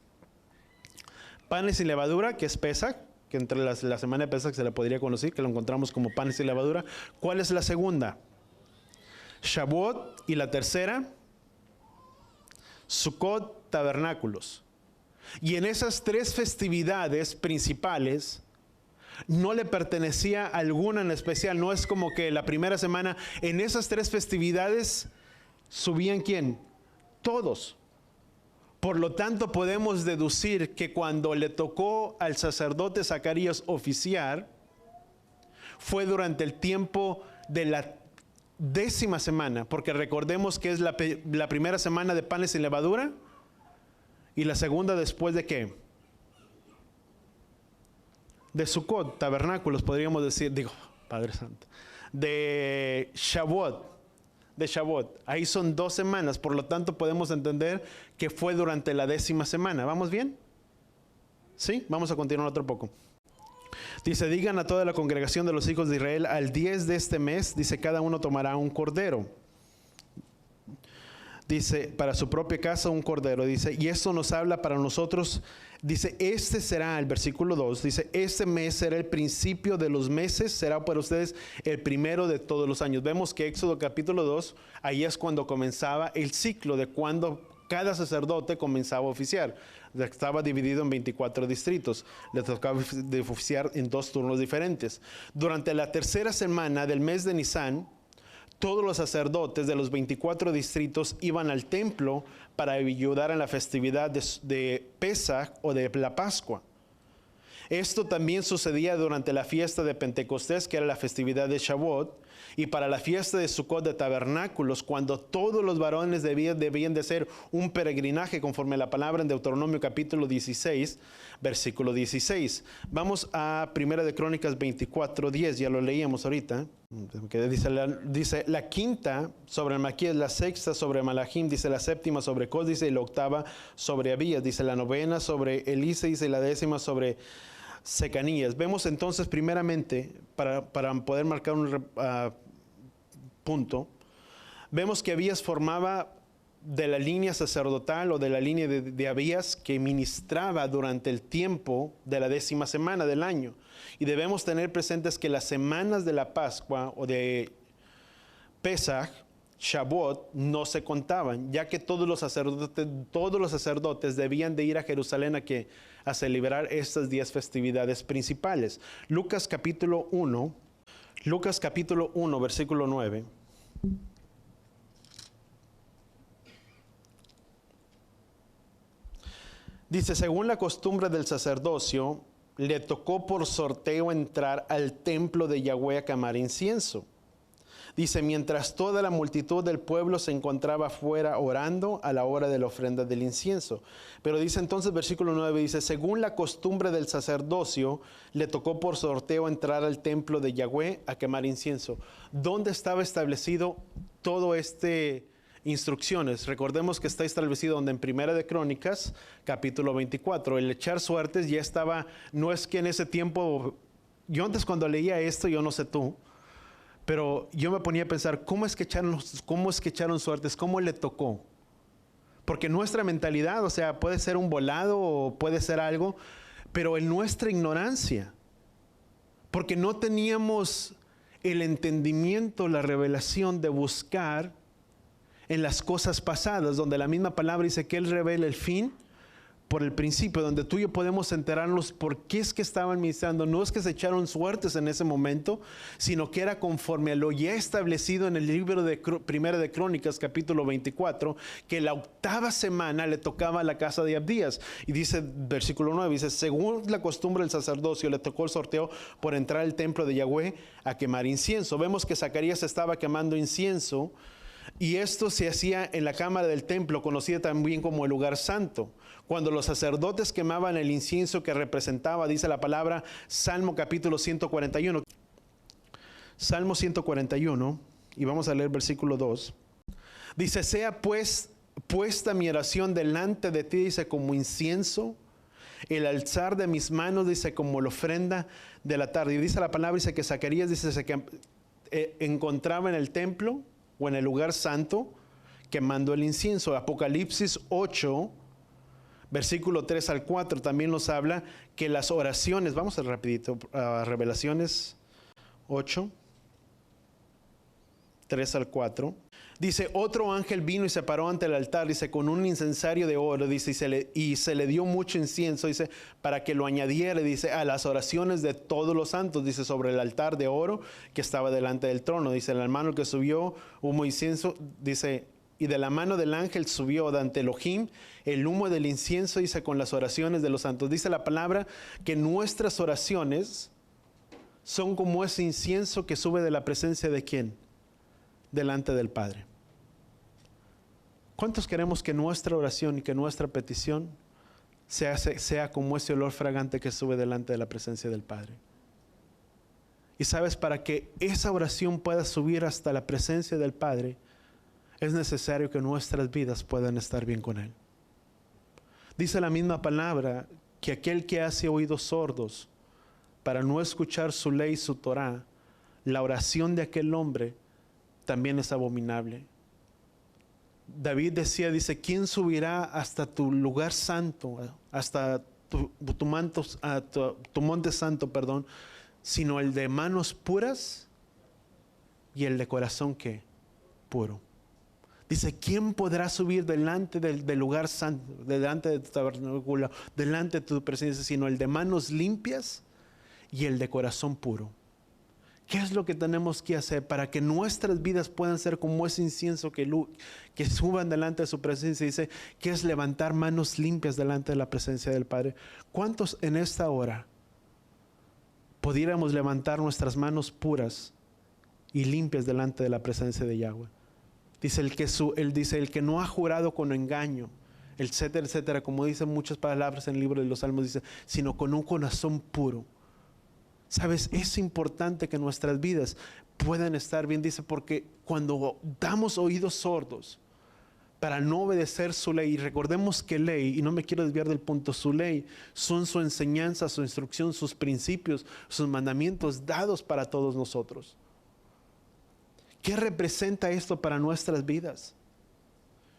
Panes sin levadura, que es Pesach, que entre la semana de Pesach se le podría conocer, que lo encontramos como panes sin levadura. ¿Cuál es la segunda? Shavuot. Y la tercera, Sukkot, tabernáculos. Y en esas 3 festividades principales, no le pertenecía alguna en especial. No es como que la primera semana, en esas 3 festividades, subían ¿quién? Todos. Por lo tanto, podemos deducir que cuando le tocó al sacerdote Zacarías oficiar, fue durante el tiempo de la 10ª semana, porque recordemos que es la primera semana de panes sin levadura, y la segunda después de ¿qué? De Sukkot, tabernáculos, podríamos decir, Padre Santo, de Shavuot. Ahí son 2 semanas, por lo tanto podemos entender que fue durante la 10ª semana. ¿Vamos bien? ¿Sí? Vamos a continuar otro poco. Dice, digan a toda la congregación de los hijos de Israel, al 10 de este mes, dice, cada uno tomará un cordero. Dice, para su propia casa un cordero. Dice, y esto nos habla para nosotros. Dice, este será, el versículo 2, dice, este mes será el principio de los meses, será para ustedes el primero de todos los años. Vemos que Éxodo capítulo 2, ahí es cuando comenzaba el ciclo de cuando cada sacerdote comenzaba a oficiar. Estaba dividido en 24 distritos. Le tocaba oficiar en 2 turnos diferentes. Durante la 3ª semana del mes de Nisan, todos los sacerdotes de los 24 distritos iban al templo para ayudar en la festividad de Pesach o de la Pascua. Esto también sucedía durante la fiesta de Pentecostés, que era la festividad de Shavuot, y para la fiesta de Sukkot de tabernáculos, cuando todos los varones debían de hacer un peregrinaje conforme a la palabra en Deuteronomio capítulo 16, versículo 16. Vamos a 1 de Crónicas 24:10, ya lo leíamos ahorita. Que dice la 5ª sobre Maquías, la 6ª sobre Malachim, dice la 7ª sobre Cos, dice, y la 8ª sobre Abías, dice la 9ª sobre Elise, dice la 10ª sobre Secanías. Vemos entonces primeramente, para poder marcar un punto, vemos que Abías formaba de la línea sacerdotal o de la línea de Abías que ministraba durante el tiempo de la 10ª semana del año. Y debemos tener presentes que las semanas de la Pascua o de Pesach, Shavuot no se contaban, ya que todos los sacerdotes debían de ir a Jerusalén a celebrar estas 10 festividades principales. Lucas capítulo 1, versículo 9. Dice, según la costumbre del sacerdocio, le tocó por sorteo entrar al templo de Yahweh a quemar incienso. Dice, mientras toda la multitud del pueblo se encontraba afuera orando a la hora de la ofrenda del incienso. Pero dice entonces, versículo 9, dice, según la costumbre del sacerdocio, le tocó por sorteo entrar al templo de Yahweh a quemar incienso. ¿Dónde estaba establecido todo instrucciones? Recordemos que está establecido donde en Primera de Crónicas, capítulo 24, el echar suertes ya estaba, no es que en ese tiempo, yo antes cuando leía esto, yo no sé tú, pero yo me ponía a pensar, ¿cómo es que echaron suertes? ¿Cómo le tocó? Porque nuestra mentalidad, o sea, puede ser un volado o puede ser algo, pero en nuestra ignorancia, porque no teníamos el entendimiento, la revelación de buscar en las cosas pasadas, donde la misma palabra dice que Él revela el fin por el principio, donde tú y yo podemos enterarnos por qué es que estaban ministrando. No es que se echaron suertes en ese momento, sino que era conforme a lo ya establecido en el libro de Primera de Crónicas, capítulo 24, que la 8ª semana le tocaba a la casa de Abdías. Y dice, versículo 9, dice, según la costumbre del sacerdocio, le tocó el sorteo por entrar al templo de Yahweh a quemar incienso. Vemos que Zacarías estaba quemando incienso, y esto se hacía en la cámara del templo, conocida también como el lugar santo. Cuando los sacerdotes quemaban el incienso que representaba, dice la palabra, Salmo capítulo 141. Salmo 141, y vamos a leer versículo 2. Dice, sea pues puesta mi oración delante de ti, dice, como incienso, el alzar de mis manos, dice, como la ofrenda de la tarde. Y dice la palabra, dice que Zacarías, dice, que encontraba en el templo, o en el lugar santo, quemando el incienso. Apocalipsis 8, versículo 3 al 4, también nos habla que las oraciones, vamos a rapidito, a Revelaciones 8, 3 al 4. Dice, otro ángel vino y se paró ante el altar, dice, con un incensario de oro, dice, y se le dio mucho incienso, dice, para que lo añadiera, dice, a las oraciones de todos los santos, dice, sobre el altar de oro que estaba delante del trono. Dice, la mano que subió humo e incienso, dice, y de la mano del ángel subió de ante Elohim el humo del incienso, dice, con las oraciones de los santos. Dice la palabra que nuestras oraciones son como ese incienso que sube de la presencia de ¿quién? Delante del Padre. ¿Cuántos queremos que nuestra oración y que nuestra petición sea como ese olor fragante que sube delante de la presencia del Padre? Y sabes, para que esa oración pueda subir hasta la presencia del Padre, es necesario que nuestras vidas puedan estar bien con Él. Dice la misma palabra que aquel que hace oídos sordos para no escuchar su ley, su Torah, la oración de aquel hombre también es abominable. David decía, dice, ¿quién subirá hasta tu lugar santo, hasta tu monte santo, perdón, sino el de manos puras y el de corazón ¿qué? Puro? Dice, ¿quién podrá subir delante del lugar santo, delante de tu tabernáculo, delante de tu presencia, sino el de manos limpias y el de corazón puro? ¿Qué es lo que tenemos que hacer para que nuestras vidas puedan ser como ese incienso que suban delante de su presencia? Dice que es levantar manos limpias delante de la presencia del Padre. ¿Cuántos en esta hora pudiéramos levantar nuestras manos puras y limpias delante de la presencia de Yahweh? Dice el que no ha jurado con engaño, etcétera, etcétera, como dicen muchas palabras en el libro de los Salmos, dice, sino con un corazón puro. Sabes, es importante que nuestras vidas puedan estar bien, dice, porque cuando damos oídos sordos para no obedecer su ley, y recordemos que ley, y no me quiero desviar del punto, su ley son su enseñanza, su instrucción, sus principios, sus mandamientos dados para todos nosotros. ¿Qué representa esto para nuestras vidas?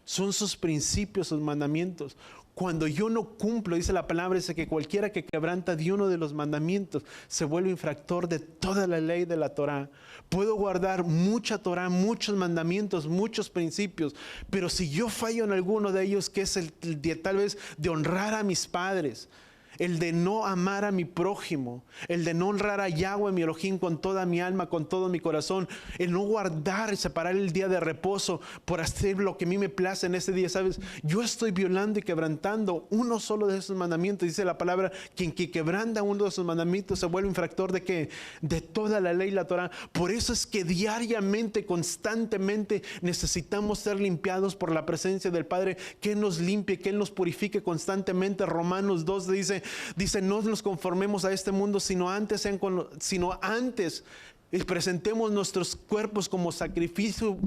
Son sus principios, sus mandamientos. Cuando yo no cumplo, dice la palabra, dice que cualquiera que quebranta de uno de los mandamientos se vuelve infractor de toda la ley de la Torá. Puedo guardar mucha Torá, muchos mandamientos, muchos principios, pero si yo fallo en alguno de ellos, que es el de tal vez de honrar a mis padres, el de no amar a mi prójimo, el de no honrar a Yahweh mi Elohim con toda mi alma, con todo mi corazón, el no guardar y separar el día de reposo por hacer lo que a mí me place en ese día, ¿sabes? Yo estoy violando y quebrantando uno solo de esos mandamientos. Dice la palabra, quien que quebranta uno de esos mandamientos se vuelve infractor ¿de qué? De toda la ley, la Torah. Por eso es que diariamente, constantemente necesitamos ser limpiados por la presencia del Padre, que nos limpie, que Él nos purifique constantemente. Romanos 2 dice, no nos conformemos a este mundo, sino antes presentemos nuestros cuerpos como sacrificio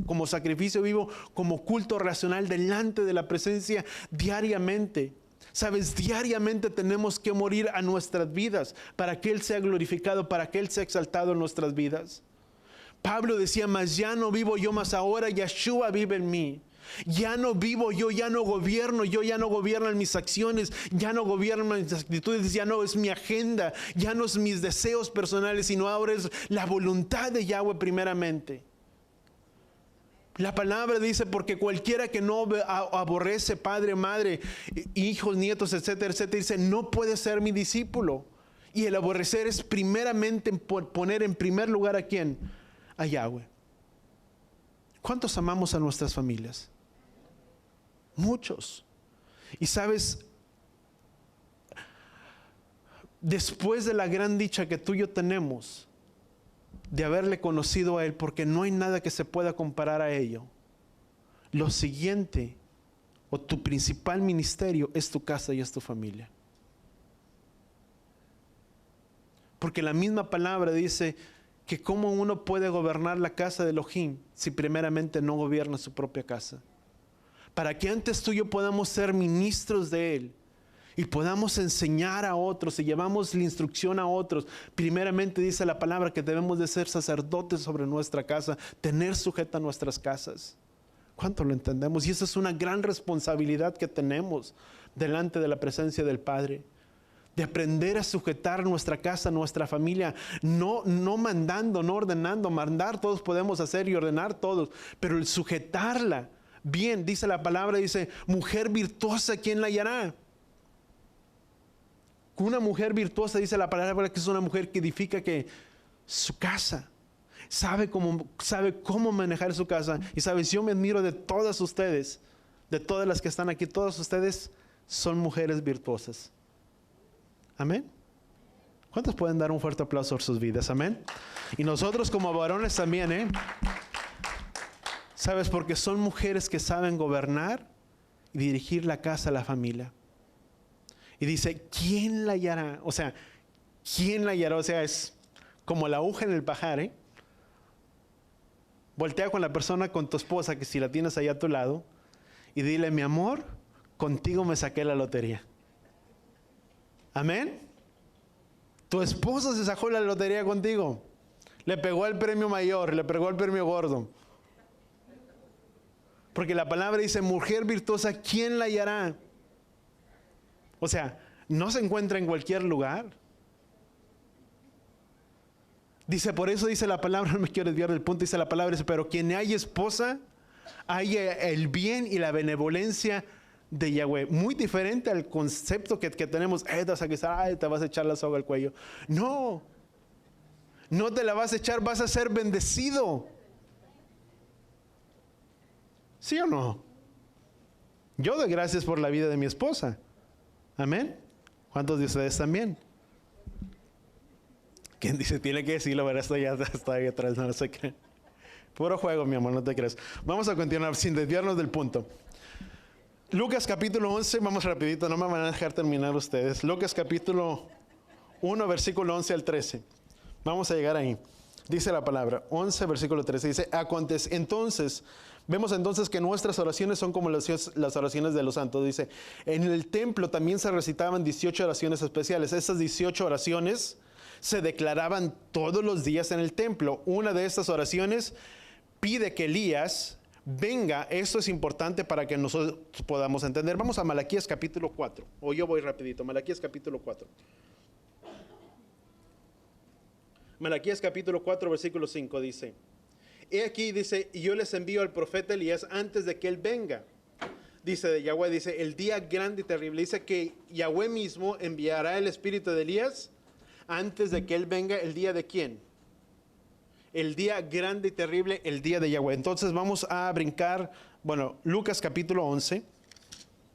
vivo, como culto racional delante de la presencia diariamente. Sabes, diariamente tenemos que morir a nuestras vidas para que Él sea glorificado, para que Él sea exaltado en nuestras vidas. Pablo decía, mas ya no vivo yo, mas ahora Yeshua vive en mí. Ya no vivo yo, ya no gobierno, yo ya no gobierno en mis acciones, ya no gobierno en mis actitudes, ya no es mi agenda, ya no es mis deseos personales, sino ahora es la voluntad de Yahweh primeramente. La palabra dice, porque cualquiera que no aborrece padre, madre, hijos, nietos, etcétera, etcétera, dice, no puede ser mi discípulo. Y el aborrecer es primeramente poner en primer lugar ¿a quién? A Yahweh. ¿Cuántos amamos a nuestras familias? Muchos. Y sabes, después de la gran dicha que tú y yo tenemos de haberle conocido a Él, porque no hay nada que se pueda comparar a ello, lo siguiente o tu principal ministerio es tu casa y es tu familia. Porque la misma palabra dice que cómo uno puede gobernar la casa de Elohim si primeramente no gobierna su propia casa. Para que antes tú y yo podamos ser ministros de Él y podamos enseñar a otros y llevamos la instrucción a otros, primeramente dice la palabra que debemos de ser sacerdotes sobre nuestra casa, tener sujeta nuestras casas. ¿Cuánto lo entendemos? Y esa es una gran responsabilidad que tenemos delante de la presencia del Padre. De aprender a sujetar nuestra casa, nuestra familia, no mandando, no ordenando. Mandar todos podemos hacer y ordenar todos, pero el sujetarla bien, dice la palabra, dice, mujer virtuosa, ¿quién la hallará? Una mujer virtuosa, dice la palabra, que es una mujer que edifica que su casa, sabe cómo manejar su casa. Y sabes, yo me admiro de todas ustedes, de todas las que están aquí, todas ustedes son mujeres virtuosas. Amén. ¿Cuántos pueden dar un fuerte aplauso por sus vidas? Amén. Y nosotros como varones también, ¿sabes? Porque son mujeres que saben gobernar y dirigir la casa, la familia. Y dice, ¿quién la hallará? O sea, ¿quién la hallará? O sea, es como la aguja en el pajar, Voltea con la persona, con tu esposa, que si la tienes ahí a tu lado, y dile, mi amor, contigo me saqué la lotería. Amén. Tu esposo se sacó la lotería contigo. Le pegó el premio mayor, le pegó el premio gordo. Porque la palabra dice, mujer virtuosa, ¿quién la hallará? O sea, no se encuentra en cualquier lugar. Dice, por eso dice la palabra, no me quiero desviar del punto, dice la palabra, dice, pero quien hay esposa, hay el bien y la benevolencia de Yahweh. Muy diferente al concepto que tenemos, te vas a echar la soga al cuello. No, no te la vas a echar, vas a ser bendecido. ¿Sí o no? Yo doy gracias por la vida de mi esposa. Amén. ¿Cuántos de ustedes también? ¿Quién dice? Tiene que decirlo, pero esto ya está ahí atrás, no sé qué. Puro juego, mi amor, no te creas. Vamos a continuar sin desviarnos del punto. Lucas capítulo 11, vamos rapidito, no me van a dejar terminar ustedes. Lucas capítulo 1, versículo 11 al 13. Vamos a llegar ahí. Dice la palabra, 11, versículo 13, dice, entonces, vemos entonces que nuestras oraciones son como las oraciones de los santos. Dice, en el templo también se recitaban 18 oraciones especiales. Esas 18 oraciones se declaraban todos los días en el templo. Una de estas oraciones pide que Elías venga, esto es importante para que nosotros podamos entender. Vamos a Malaquías capítulo 4, o yo voy rapidito, Malaquías capítulo 4. Malaquías capítulo 4, versículo 5 dice, he aquí, dice, y yo les envío al profeta Elías antes de que él venga. Dice de Yahweh, dice, el día grande y terrible. Dice que Yahweh mismo enviará el espíritu de Elías antes de que él venga. ¿El día de quién? El día grande y terrible, el día de Yahweh. Entonces vamos a brincar, bueno, Lucas capítulo 11.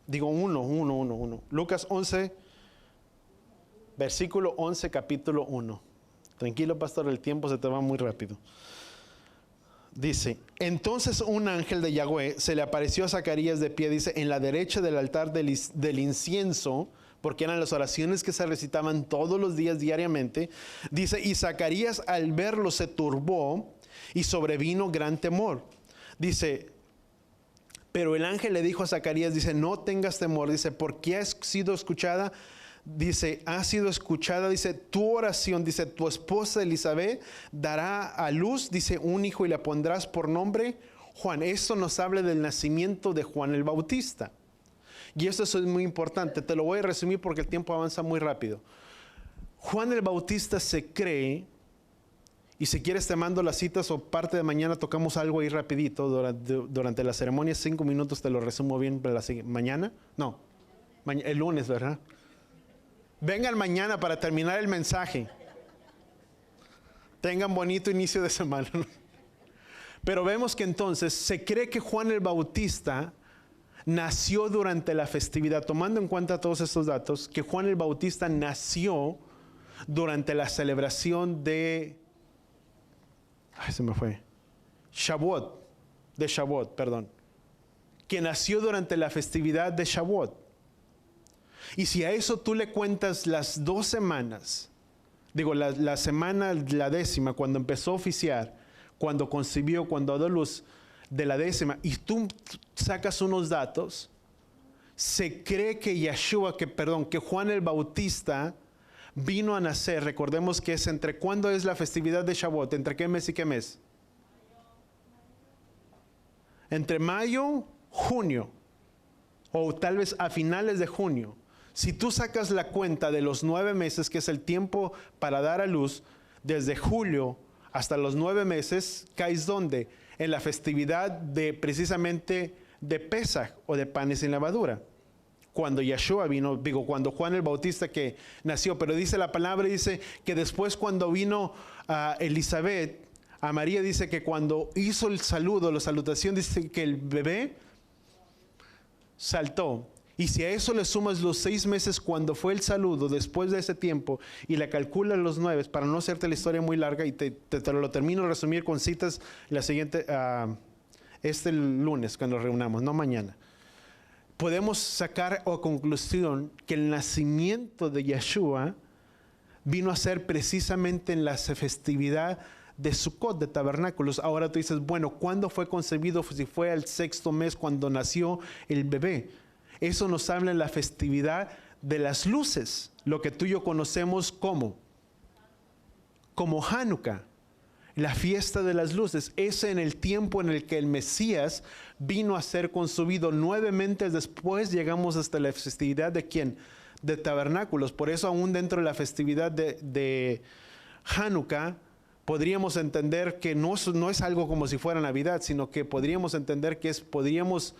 Digo 1. Lucas 11, versículo 11, capítulo 1. Tranquilo, pastor, el tiempo se te va muy rápido. Dice, entonces un ángel de Yahweh se le apareció a Zacarías de pie, dice, en la derecha del altar del incienso, porque eran las oraciones que se recitaban todos los días diariamente. Dice, y Zacarías al verlo se turbó y sobrevino gran temor. Dice, pero el ángel le dijo a Zacarías, dice, no tengas temor, dice, porque ha sido escuchada. Dice, ha sido escuchada, dice, tu oración, dice, tu esposa Elizabeth dará a luz, dice, un hijo y le pondrás por nombre Juan. Esto nos habla del nacimiento de Juan el Bautista. Y esto es muy importante, te lo voy a resumir porque el tiempo avanza muy rápido. Juan el Bautista se cree, y si quieres te mando las citas o parte de mañana tocamos algo ahí rapidito durante la ceremonia, 5 minutos te lo resumo bien para mañana. No, el lunes, ¿verdad? Vengan mañana para terminar el mensaje. Tengan bonito inicio de semana. Pero vemos que entonces se cree que Juan el Bautista nació durante la festividad. Tomando en cuenta todos estos datos, que Juan el Bautista nació durante la celebración de... se me fue. Shavuot, perdón. Que nació durante la festividad de Shavuot. Y si a eso tú le cuentas las 2 semanas, digo, la semana, la 10ª, cuando empezó a oficiar, cuando concibió, cuando dio luz, de la 10ª, y tú sacas unos datos, se cree que que Juan el Bautista vino a nacer. Recordemos que es entre, ¿cuándo es la festividad de Shavuot? ¿Entre qué mes y qué mes? Entre mayo, junio, o tal vez a finales de junio. Si tú sacas la cuenta de los 9 meses, que es el tiempo para dar a luz, desde julio hasta los 9 meses, caes ¿dónde? En la festividad de precisamente de Pesaj o de panes sin levadura. Cuando Yeshua vino, digo, cuando Juan el Bautista que nació, pero dice la palabra, dice que después cuando vino a Elizabeth, a María, dice que cuando hizo el saludo, la salutación, dice que el bebé saltó. Y si a eso le sumas los 6 meses cuando fue el saludo, después de ese tiempo, y le calculas los 9, para no hacerte la historia muy larga, y te lo termino de resumir con citas la siguiente, este lunes, cuando nos reunamos, no mañana. Podemos sacar a conclusión que el nacimiento de Yeshua vino a ser precisamente en la festividad de Sukkot, de tabernáculos. Ahora tú dices, bueno, ¿cuándo fue concebido? Si fue al 6º mes cuando nació el bebé. Eso nos habla en la festividad de las luces, lo que tú y yo conocemos como Hanukkah, la fiesta de las luces. Es en el tiempo en el que el Mesías vino a ser concebido. 9 meses después llegamos hasta la festividad de ¿quién? De tabernáculos. Por eso aún dentro de la festividad de Hanukkah podríamos entender que no es algo como si fuera Navidad, sino que podríamos entender que podríamos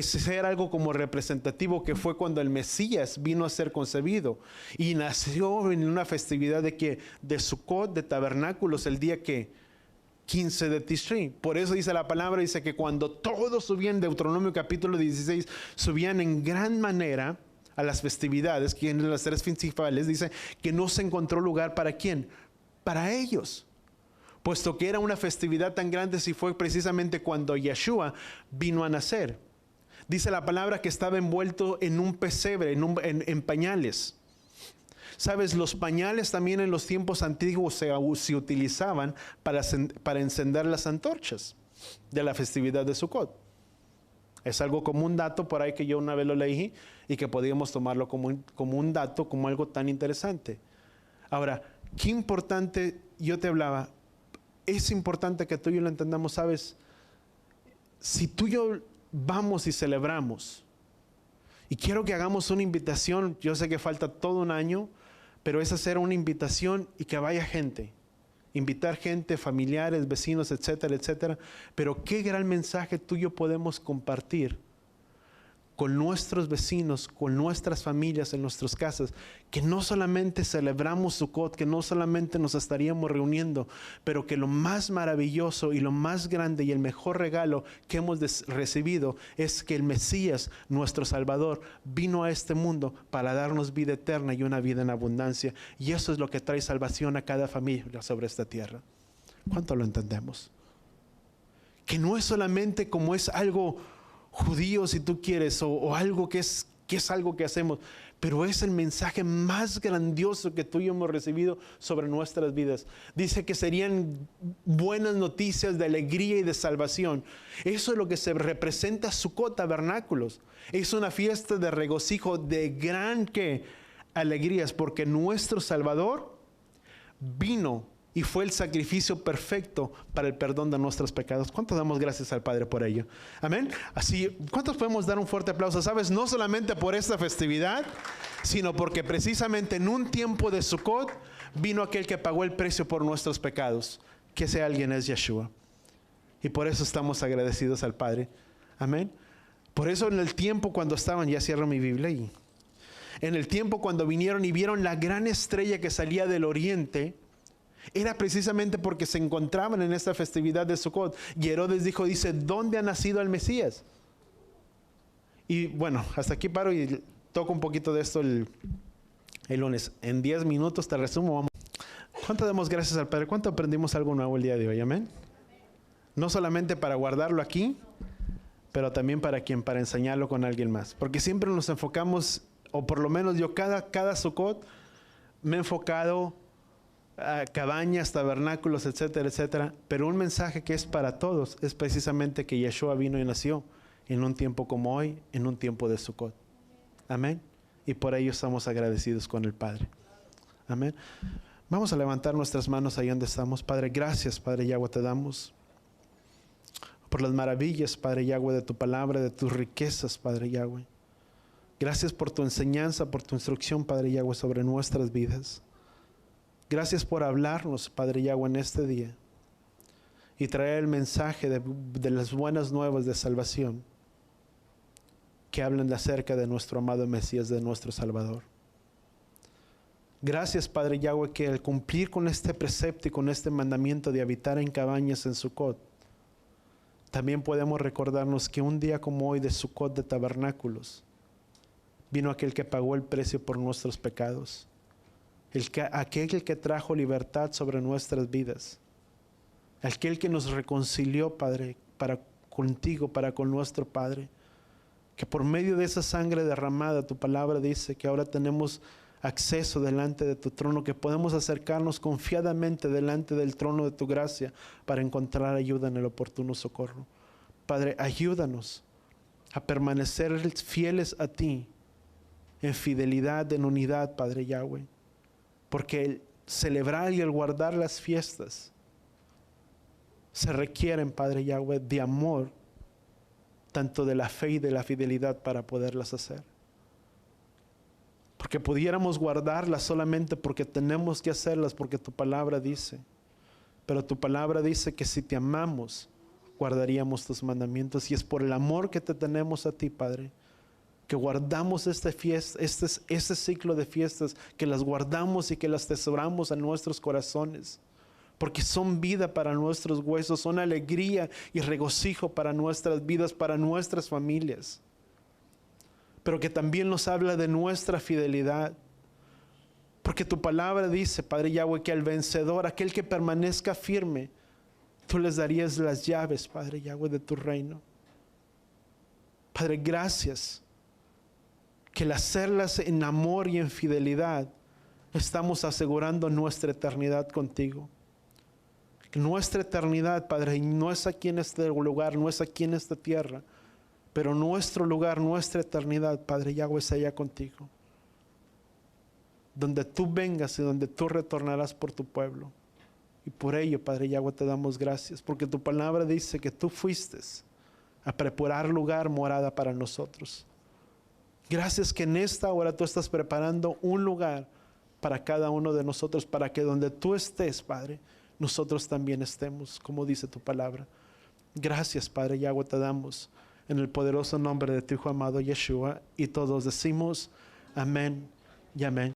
ser algo como representativo, que fue cuando el Mesías vino a ser concebido y nació en una festividad de Sukkot, de tabernáculos, el día que 15 de Tishri. Por eso dice la palabra, dice que cuando todos subían, Deuteronomio capítulo 16, subían en gran manera a las festividades, que en las 3 principales, dice que no se encontró lugar para ¿quién? Para ellos, puesto que era una festividad tan grande, si fue precisamente cuando Yeshua vino a nacer. Dice la palabra que estaba envuelto en un pesebre, en pañales. Sabes, los pañales también en los tiempos antiguos se utilizaban para encender las antorchas de la festividad de Sukkot. Es algo como un dato por ahí que yo una vez lo leí y que podíamos tomarlo como un dato, como algo tan interesante. Ahora, qué importante, yo te hablaba, es importante que tú y yo lo entendamos, ¿sabes? si tú y yo vamos y celebramos, y quiero que hagamos una invitación, yo sé que falta todo un año, pero es hacer una invitación y que vaya gente. Invitar gente, familiares, vecinos, etcétera, etcétera. Pero qué gran mensaje tú y yo podemos compartir con nuestros vecinos, con nuestras familias, en nuestras casas, que no solamente celebramos Sukkot, que no solamente nos estaríamos reuniendo, pero que lo más maravilloso y lo más grande y el mejor regalo que hemos recibido es que el Mesías, nuestro Salvador, vino a este mundo para darnos vida eterna y una vida en abundancia. Y eso es lo que trae salvación a cada familia sobre esta tierra. ¿Cuánto lo entendemos? Que no es solamente como es algo judío, si tú quieres, o algo que es algo que hacemos, pero es el mensaje más grandioso que tú y yo hemos recibido sobre nuestras vidas. Dice que serían buenas noticias de alegría y de salvación. Eso es lo que se representa Sukkot, tabernáculos. Es una fiesta de regocijo, de gran alegrías, porque nuestro Salvador vino y fue el sacrificio perfecto para el perdón de nuestros pecados. ¿Cuántos damos gracias al Padre por ello? Amén. Así, ¿cuántos podemos dar un fuerte aplauso? ¿Sabes? No solamente por esta festividad, sino porque precisamente en un tiempo de Sukkot vino aquel que pagó el precio por nuestros pecados. Que ese alguien es Yeshua. Y por eso estamos agradecidos al Padre. Amén. Por eso en el tiempo cuando estaban, ya cierro mi Biblia, y en el tiempo cuando vinieron y vieron la gran estrella que salía del oriente, era precisamente porque se encontraban en esta festividad de Sukkot. Y Herodes dice, ¿dónde ha nacido el Mesías? Y bueno, hasta aquí paro y toco un poquito de esto el lunes. En 10 minutos te resumo. Vamos. ¿Cuánto damos gracias al Padre? ¿Cuánto aprendimos algo nuevo el día de hoy? Amén. No solamente para guardarlo aquí, pero también para enseñarlo con alguien más. Porque siempre nos enfocamos, o por lo menos yo cada Sukkot me he enfocado cabañas, tabernáculos, etcétera, etcétera. Pero un mensaje que es para todos es precisamente que Yeshua vino y nació en un tiempo como hoy, en un tiempo de Sukkot. Amén. Y por ello estamos agradecidos con el Padre. Amén. Vamos a levantar nuestras manos ahí donde estamos. Padre, gracias, Padre Yahweh, te damos por las maravillas, Padre Yahweh, de tu palabra, de tus riquezas, Padre Yahweh. Gracias por tu enseñanza, por tu instrucción, Padre Yahweh, sobre nuestras vidas. Gracias por hablarnos, Padre Yahweh, en este día y traer el mensaje de las buenas nuevas de salvación que hablan acerca de nuestro amado Mesías, de nuestro Salvador. Gracias, Padre Yahweh, que al cumplir con este precepto y con este mandamiento de habitar en cabañas en Sukkot, también podemos recordarnos que un día como hoy de Sukkot, de tabernáculos, vino aquel que pagó el precio por nuestros pecados. Aquel que trajo libertad sobre nuestras vidas, aquel que nos reconcilió, Padre, para contigo, para con nuestro Padre, que por medio de esa sangre derramada, tu palabra dice que ahora tenemos acceso delante de tu trono, que podemos acercarnos confiadamente delante del trono de tu gracia para encontrar ayuda en el oportuno socorro. Padre, ayúdanos a permanecer fieles a ti, en fidelidad, en unidad, Padre Yahweh. Porque el celebrar y el guardar las fiestas se requieren, Padre Yahweh, de amor, tanto de la fe y de la fidelidad para poderlas hacer. Porque pudiéramos guardarlas solamente porque tenemos que hacerlas, porque tu palabra dice. Pero tu palabra dice que si te amamos, guardaríamos tus mandamientos. Y es por el amor que te tenemos a ti, Padre, que guardamos esta fiesta, este ciclo de fiestas, que las guardamos y que las atesoramos en nuestros corazones, porque son vida para nuestros huesos, son alegría y regocijo para nuestras vidas, para nuestras familias, pero que también nos habla de nuestra fidelidad, porque tu palabra dice, Padre Yahweh, que al vencedor, aquel que permanezca firme, tú les darías las llaves, Padre Yahweh, de tu reino. Padre, gracias, que al hacerlas en amor y en fidelidad, estamos asegurando nuestra eternidad contigo. Nuestra eternidad, Padre, no es aquí en este lugar, no es aquí en esta tierra, pero nuestro lugar, nuestra eternidad, Padre Yahweh, es allá contigo. Donde tú vengas y donde tú retornarás por tu pueblo. Y por ello, Padre Yahweh, te damos gracias, porque tu palabra dice que tú fuiste a preparar lugar, morada para nosotros. Gracias que en esta hora tú estás preparando un lugar para cada uno de nosotros, para que donde tú estés, Padre, nosotros también estemos, como dice tu palabra. Gracias, Padre Yahweh, te damos en el poderoso nombre de tu Hijo amado Yeshua, y todos decimos amén y amén.